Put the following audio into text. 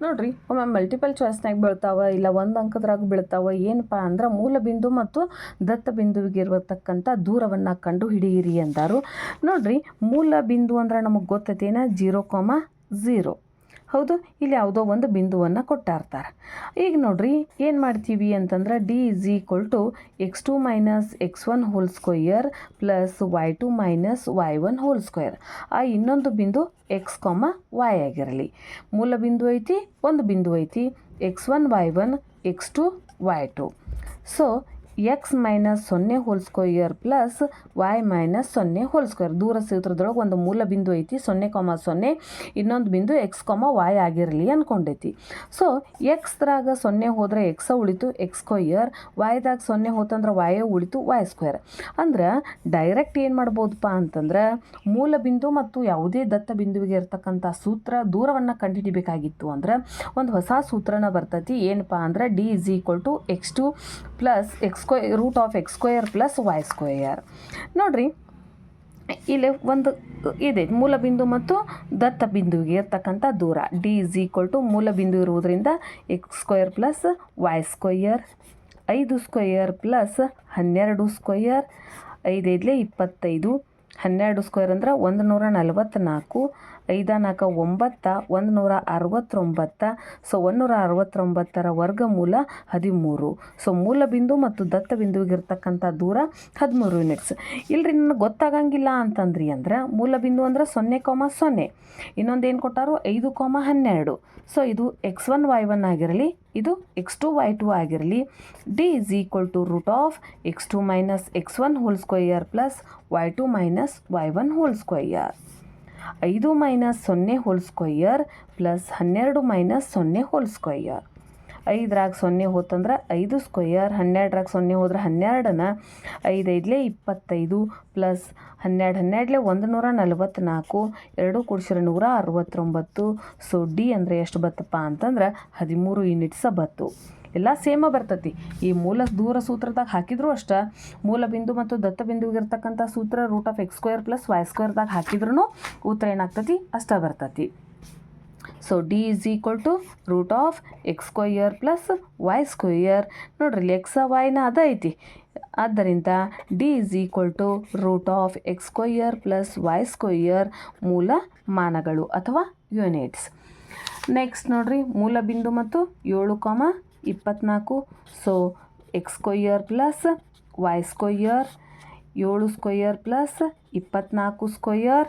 ನೋಡಿರಿ ಒಮ್ಮೆ ಮಲ್ಟಿಪಲ್ ಚಾಯ್ಸ್ನಾಗ ಬೀಳ್ತಾವೆ, ಇಲ್ಲ ಒಂದು ಅಂಕದ್ರಾಗ ಬೀಳ್ತಾವೆ. ಏನಪ್ಪ ಅಂದ್ರೆ ಮೂಲ ಬಿಂದು ಮತ್ತು ದತ್ತ ಬಿಂದುವಿಗೆ ಇರತಕ್ಕಂಥ ದೂರವನ್ನು ಕಂಡು ಹಿಡಿಯಿರಿ ಅಂತಾರು. ನೋಡಿರಿ ಮೂಲ ಬಿಂದು ಅಂದ್ರೆ ನಮಗೆ ಗೊತ್ತೈತೇನ 0,0. ಹೌದು, ಇಲ್ಲಿ ಯಾವುದೋ ಒಂದು ಬಿಂದುವನ್ನು ಕೊಟ್ಟಾರ್ತಾರೆ. ಈಗ ನೋಡಿರಿ ಏನು ಮಾಡ್ತೀವಿ ಅಂತಂದ್ರೆ D = x2 - x1 whole square plus y2 - y1 whole square. ಆ ಇನ್ನೊಂದು ಬಿಂದು x, y ಆಗಿರಲಿ. ಮೂಲ ಬಿಂದು ಐತಿ, ಒಂದು ಬಿಂದು ಐತಿ, x1 y1 x2 y2. So x - 0 whole square plus y - 0 whole square. ದೂರ ಸೂತ್ರದೊಳಗೆ ಒಂದು ಮೂಲ ಬಿಂದು ಐತಿ 0,0, ಇನ್ನೊಂದು ಬಿಂದು x, y ಆಗಿರಲಿ ಅಂದ್ಕೊಂಡೈತಿ. ಸೊ ಎಕ್ಸ್ದ್ರಾಗ 0 ಹೋದರೆ x ಉಳಿತು x ಸ್ಕ್ವಯರ್, yದಾಗ 0 ಹೋತಂದ್ರೆ y ಉಳಿತು y ಸ್ಕ್ವಯರ್. ಅಂದ್ರೆ ಡೈರೆಕ್ಟ್ ಏನು ಮಾಡ್ಬೋದಪ್ಪ ಅಂತಂದ್ರೆ ಮೂಲ ಬಿಂದು ಮತ್ತು ಯಾವುದೇ ದತ್ತ ಬಿಂದುವಿಗೆ ಇರ್ತಕ್ಕಂಥ ಸೂತ್ರ ದೂರವನ್ನು ಕಂಡುಹಿಡಿಬೇಕಾಗಿತ್ತು ಅಂದ್ರೆ ಒಂದು ಹೊಸ ಸೂತ್ರನ ಬರ್ತೈತಿ. ಏನಪ್ಪ ಅಂದ್ರೆ D = x2 plus √(x² + y²). ನೋಡಿರಿ ಇಲ್ಲಿ ಒಂದು ಇದೆ ಮೂಲ ಬಿಂದು ಮತ್ತು ದತ್ತ ಬಿಂದುವಿಗೆ ಇರ್ತಕ್ಕಂಥ ದೂರ. D = ಮೂಲ ಬಿಂದು ಇರುವುದರಿಂದ x² + y², 5² ಪ್ಲಸ್ 12², 5 × 25, 12² ಅಂದ್ರೆ 144, 5 × 4 = 9, 169. ಸೊ 169ರ ವರ್ಗಮೂಲ 13. ಸೊ ಮೂಲ ಬಿಂದು ಮತ್ತು ದತ್ತ ಬಿಂದುವಿಗೆ ಇರ್ತಕ್ಕಂಥ ದೂರ 13 ಯೂನಿಟ್ಸ್. ಇಲ್ರಿ ನನಗೆ ಗೊತ್ತಾಗಂಗಿಲ್ಲ ಅಂತಂದ್ರಿ ಅಂದ್ರೆ ಮೂಲ ಬಿಂದು ಅಂದ್ರೆ 0,0, ಇನ್ನೊಂದು ಏನು ಕೊಟ್ಟಾರು 5,12. ಸೊ ಇದು x1 y1 ಆಗಿರಲಿ, ಇದು x2 y2 ಆಗಿರಲಿ. D = √(x2 - x1 whole square plus y2 - y1 whole square). 5 - 0 whole square plus 12 - 0 whole square. 5ರಾಗ 0 ಹೋತಂದ್ರೆ 5 ಸ್ಕ್ವಯರ್, 12ರಾಗ 0 ಹೋದ್ರೆ 12ನ, 5 × 5 = 25 ಪ್ಲಸ್ 12, 12 144, 2 ಕೂಡಿಸಿದ್ರೆ 169. ಸೊ D ಅಂದರೆ ಎಷ್ಟು ಬತ್ತಪ್ಪ ಅಂತಂದ್ರೆ 13 ಯೂನಿಟ್ಸ ಬತ್ತು. ಎಲ್ಲ ಸೇಮ ಬರ್ತೈತಿ. ಈ ಮೂಲ ದೂರ ಸೂತ್ರದಾಗ ಹಾಕಿದ್ರು ಅಷ್ಟೇ, ಮೂಲ ಬಿಂದು ಮತ್ತು ದತ್ತ ಬಿಂದುವಿಗೆ ಇರ್ತಕ್ಕಂಥ ಸೂತ್ರ √(x² + y²ದಾಗ ಹಾಕಿದ್ರೂ ಉತ್ತರ ಏನಾಗ್ತತಿ ಅಷ್ಟೇ ಬರ್ತೈತಿ. So D = √(x² + y²). ನೋಡ್ರಿ ಇಲ್ಲಿ x yನ ಅದ ಐತಿ, ಆದ್ದರಿಂದ D = √(x² + y²) ಮೂಲ ಮಾನಗಳು ಅಥವಾ ಯೂನಿಟ್ಸ್. ನೆಕ್ಸ್ಟ್ ನೋಡ್ರಿ ಮೂಲ ಬಿಂದು ಮತ್ತು 7,24. So x² + y², 7² + 24²